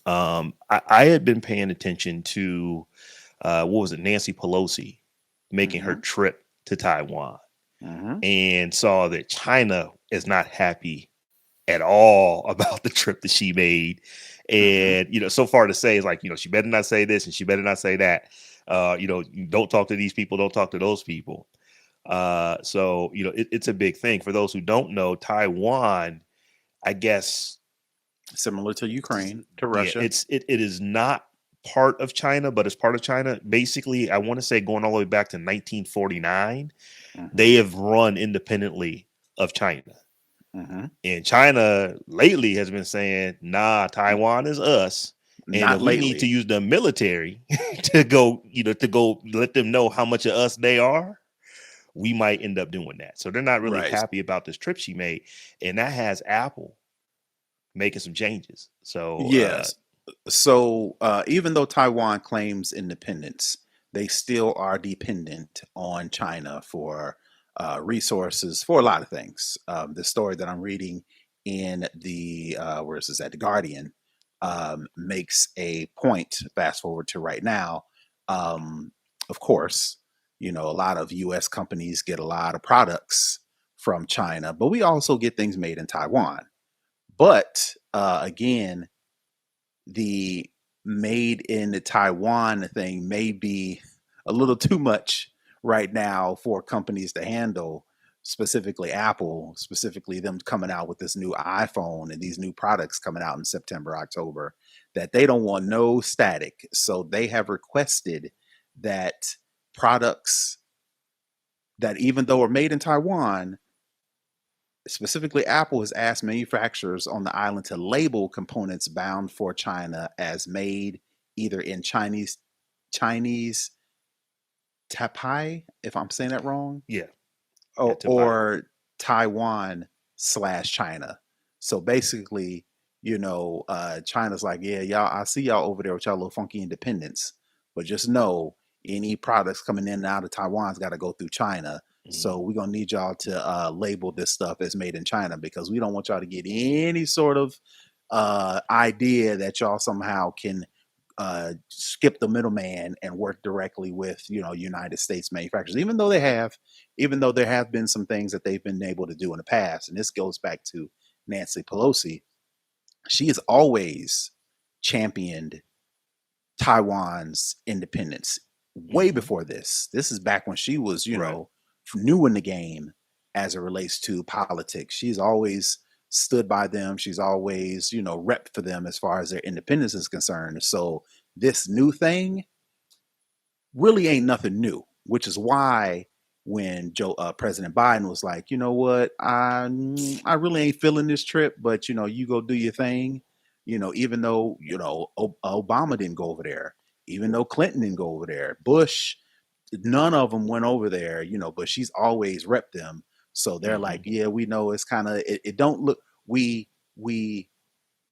I had been paying attention to what was it, Nancy Pelosi making her Mm-hmm. trip to Taiwan, Mm-hmm. and saw that China is not happy at all about the trip that she made. Mm-hmm. And, so far to say is like, she better not say this and she better not say that. Don't talk to these people, don't talk to those people. So, it's a big thing. For those who don't know, Taiwan, I guess, Similar to Ukraine, to yeah, Russia. it is not part of China, but it's part of China. Basically, I want to say going all the way back to 1949, Mm-hmm. they have run independently of China. Mm-hmm. And China lately has been saying, nah, Taiwan is us. And Not if we need to lately. use the military to go let them know how much of us they are, we might end up doing that. So they're not really Right. happy about this trip she made. And that has Apple making some changes. So Yes. So even though Taiwan claims independence, they still are dependent on China for resources for a lot of things. The story that I'm reading in the where is this at, the Guardian, makes a point. Fast forward to right now. Um, of course, a lot of U.S. companies get a lot of products from China, but we also get things made in Taiwan. But again, the made in the Taiwan thing may be a little too much right now for companies to handle, specifically Apple, specifically them coming out with this new iPhone and these new products coming out in September, October, that they don't want no static. So they have requested that products that, even though are made in Taiwan, specifically Apple has asked manufacturers on the island to label components bound for China as made either in Chinese Tapai, if I'm saying that wrong, yeah, yeah, Tapai. or Taiwan slash China. So basically, China's like, yeah, y'all, I see y'all over there with y'all little funky independence, but just know any products coming in and out of Taiwan's got to go through China. So Mhm. we're gonna need y'all to label this stuff as made in China because we don't want y'all to get any sort of idea that y'all somehow can skip the middleman and work directly with United States manufacturers, even though there have been some things that they've been able to do in the past. And this goes back to Nancy Pelosi. She has always championed Taiwan's independence way Mhm. before this. This is back when she was, Right. new in the game as it relates to politics. She's always stood by them. She's always, repped for them as far as their independence is concerned. So this new thing really ain't nothing new, which is why when President Biden was like, you know what, I really ain't feeling this trip, but you go do your thing. Even though Obama didn't go over there, even though Clinton didn't go over there, Bush, none of them went over there. But she's always repped them. So they're like, Mhm. yeah, we know it's kind of it don't look we we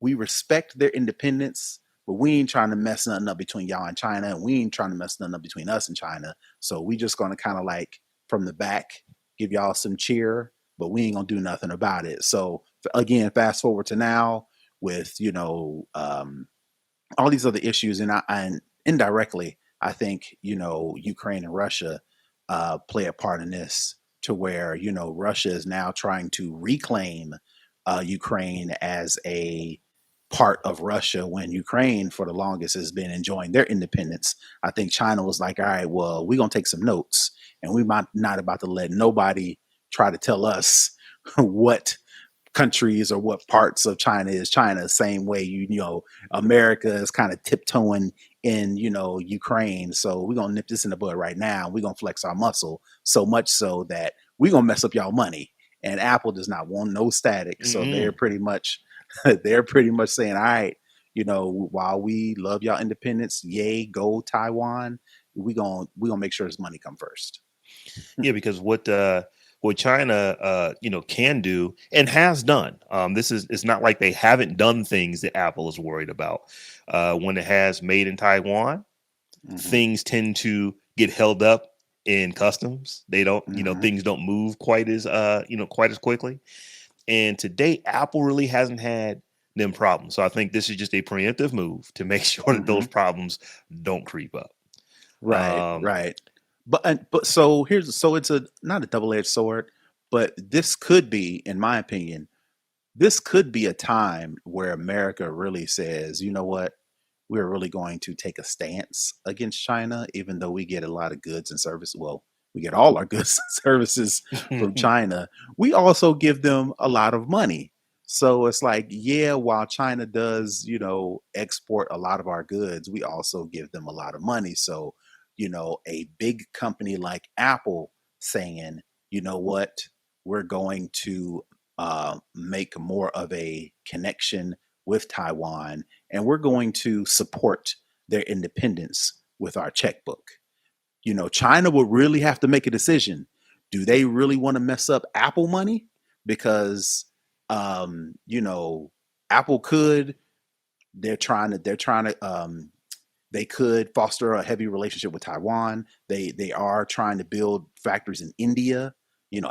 we respect their independence, but we ain't trying to mess nothing up between y'all and China, and we ain't trying to mess nothing up between us and China. So we just gonna kind of like from the back give y'all some cheer, but we ain't gonna do nothing about it. So again, fast forward to now with all these other issues, and indirectly, I think Ukraine and Russia play a part in this to where Russia is now trying to reclaim Ukraine as a part of Russia when Ukraine for the longest has been enjoying their independence. I think China was like, all right, well, we're gonna take some notes and we might not about to let nobody try to tell us what countries or what parts of China is China. Same way America is kind of tiptoeing in Ukraine. So we're gonna nip this in the bud right now. We're gonna flex our muscle so much so that we're gonna mess up y'all money. And Apple does not want no static. So they're Mhm. pretty much they're pretty much saying, all right, while we love y'all independence, yay, go Taiwan, we gonna make sure this money come first. Yeah, because what China can do and has done. This is it's not like they haven't done things that Apple is worried about. When it has made in Taiwan, Hmm. things tend to get held up in customs. They don't, Hmm. things don't move quite as quite as quickly. And to date, Apple really hasn't had them problems. So I think this is just a preemptive move to make sure that those Hmm. problems don't creep up. Right, Um, right. But so here's so it's a not a double-edged sword, but this could be, in my opinion, this could be a time where America really says, you know what, we're really going to take a stance against China, even though we get a lot of goods and services. Well, we get all our goods and services from China. We also give them a lot of money. So it's like, yeah, while China does, export a lot of our goods, we also give them a lot of money. So, a big company like Apple saying, you know what, we're going to make more of a connection with Taiwan, and we're going to support their independence with our checkbook. China would really have to make a decision. Do they really want to mess up Apple money? Because, um, you know, Apple could. They could foster a heavy relationship with Taiwan. They are trying to build factories in India.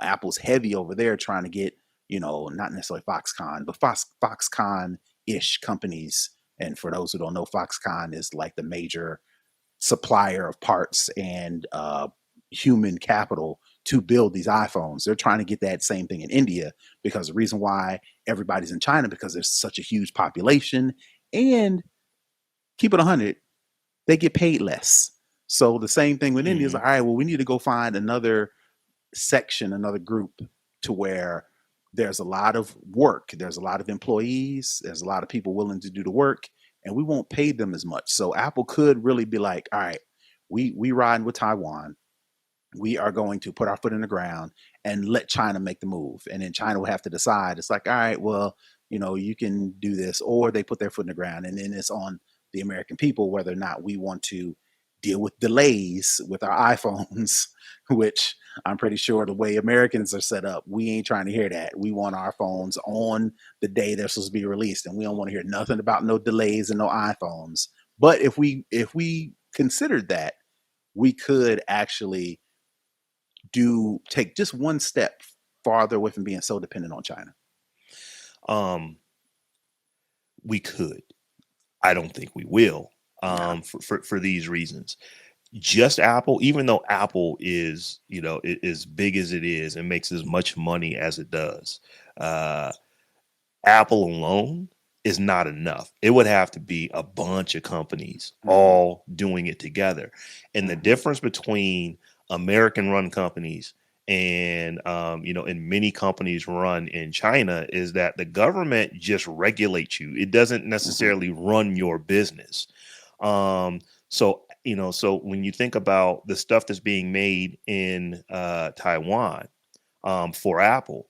Apple's heavy over there trying to get, not necessarily Foxconn, but Foxconn-ish companies. And for those who don't know, Foxconn is like the major supplier of parts and human capital to build these iPhones. They're trying to get that same thing in India, because the reason why everybody's in China, because there's such a huge population, and keep it 100, they get paid less. So the same thing with India is like, all right, well, we need to go find another section, another group, to where there's a lot of work, there's a lot of employees, there's a lot of people willing to do the work, and we won't pay them as much. So Apple could really be like, all right, we riding with Taiwan. We are going to put our foot in the ground and let China make the move. And then China will have to decide. It's like, all right, well, you can do this, or they put their foot in the ground. And then it's on the American people whether or not we want to deal with delays with our iPhones, which I'm pretty sure the way Americans are set up, we ain't trying to hear that. We want our phones on the day they're supposed to be released, and we don't want to hear nothing about no delays and no iPhones. But if we considered that, we could actually take just one step farther away from being so dependent on China. um, we could. I don't think we will. Nah. For these reasons, just Apple, even though Apple is, as big as it is and makes as much money as it does, uh, Apple alone is not enough. It would have to be a bunch of companies Mm-hmm. all doing it together. And the Mm-hmm. difference between American run companies and, and many companies run in China is that the government just regulates you. It doesn't Mm-hmm. necessarily run your business. So when you think about the stuff that's being made in Taiwan, for Apple,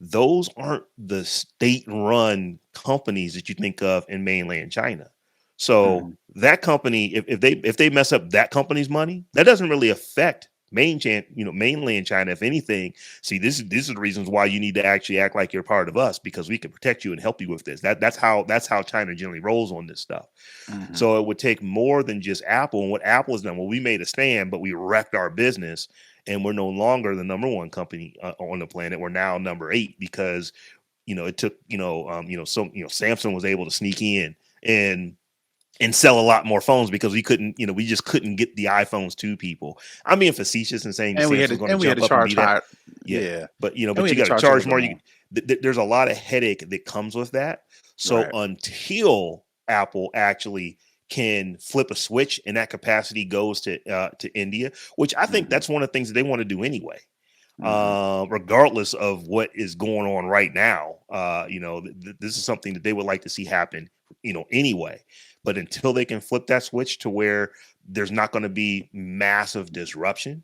those aren't the state-run companies that you think of in mainland China. So Mm-hmm. that company, if they mess up that company's money, that doesn't really affect mainland China. If anything, see, this is the reasons why you need to actually act like you're part of us, because we can protect you and help you with this. That's how China generally rolls on this stuff. Mm-hmm. So it would take more than just Apple. And what Apple has done, well, we made a stand, but we wrecked our business, and we're no longer the number one company on the planet. We're now number 8 because it took Samsung was able to sneak in and sell a lot more phones because we just couldn't get the iPhones to people. I'm being facetious and saying And we had Samsung's to going to and we had jump to up and charge be that. higher. Yeah, Yeah, but and we but had you to got to charge a little charge bit more. more. There's a lot of headache that comes with that. So Right. until Apple actually can flip a switch and that capacity goes to India, which I think Mm-hmm. that's one of the things that they want to do anyway, Mm-hmm. regardless of what is going on right now. This is something that they would like to see happen, anyway. But until they can flip that switch to where there's not going to be massive disruption,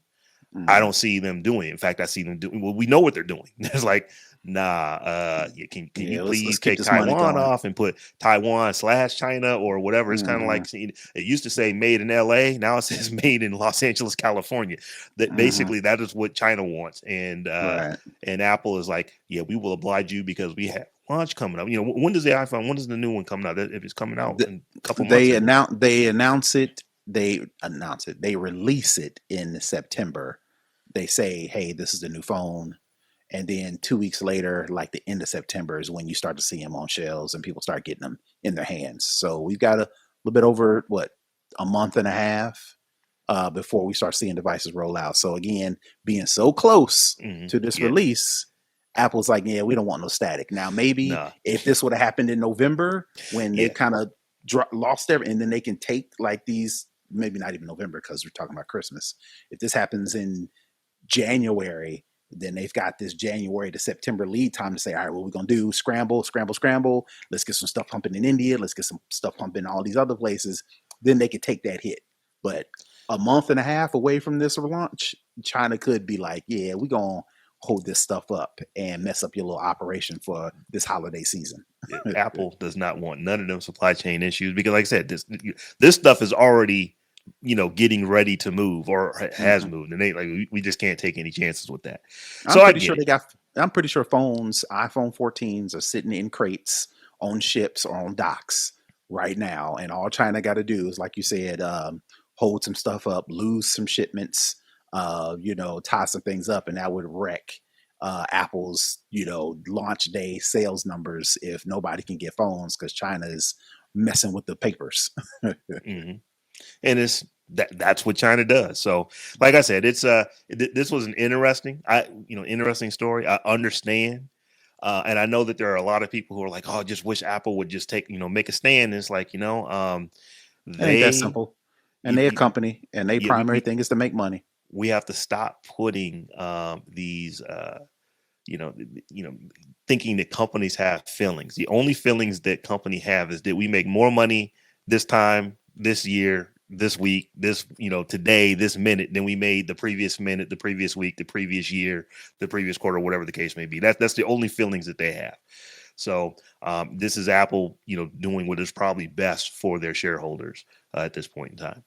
I Mm-hmm. don't see them doing it. In fact, I see them doing. Well, we know what they're doing. It's like, nah. Can you Yeah, let's please keep take this money Taiwan going. off and put Taiwan/China or whatever? It's kind of Mm-hmm. like, it used to say made in L.A. Now it says made in Los Angeles, California. That Mm-hmm. basically that is what China wants, and Right. Apple is like, yeah, we will oblige you because we have launch coming up. When does the iPhone? When does the new one coming out? If it's coming out The, in a couple months, they isn't it? announce they announce it. They announce it. They release it in September. They say, "Hey, this is the new phone," And then 2 weeks later, like the end of September, is when you start to see them on shelves and people start getting them in their hands. So we've got a little bit over a month and a half before we start seeing devices roll out. So again, being so close to this Yeah. release, Apple's like, yeah, we don't want no static. Now, maybe Nah. if this would have happened in November when Yeah. they've kind of lost everything, and then they can take like these, maybe not even November because we're talking about Christmas. If this happens in January, then they've got this January to September lead time to say, all right, what we're going to do, scramble, scramble, scramble. Let's get some stuff pumping in India. Let's get some stuff pumping in all these other places. Then they could take that hit. But a month and a half away from this launch, China could be like, yeah, we're going to hold this stuff up and mess up your little operation for this holiday season. Apple does not want none of them supply chain issues because, like I said, this stuff is already, getting ready to move or has moved, and we just can't take any chances with that. So I get it. I'm pretty sure phones, iPhone 14s, are sitting in crates on ships or on docks right now, and all China got to do is, like you said, hold some stuff up, lose some shipments, tie some things up, and that would wreck Apple's, launch day sales numbers if nobody can get phones because China is messing with the papers. And that's what China does. So, like I said, it's this was an interesting story. I understand. And I know that there are a lot of people who are like, oh, just wish Apple would just make a stand. And it's like, It ain't that they, simple. And you, they're a you, company, and their yeah, primary thing is to make money. we have to stop putting these, you know, thinking that companies have feelings. The only feelings that company have is that we make more money this time, this year, this week, today, this minute than we made the previous minute, the previous week, the previous year, the previous quarter, whatever the case may be. That's the only feelings that they have. So this is Apple, doing what is probably best for their shareholders at this point in time.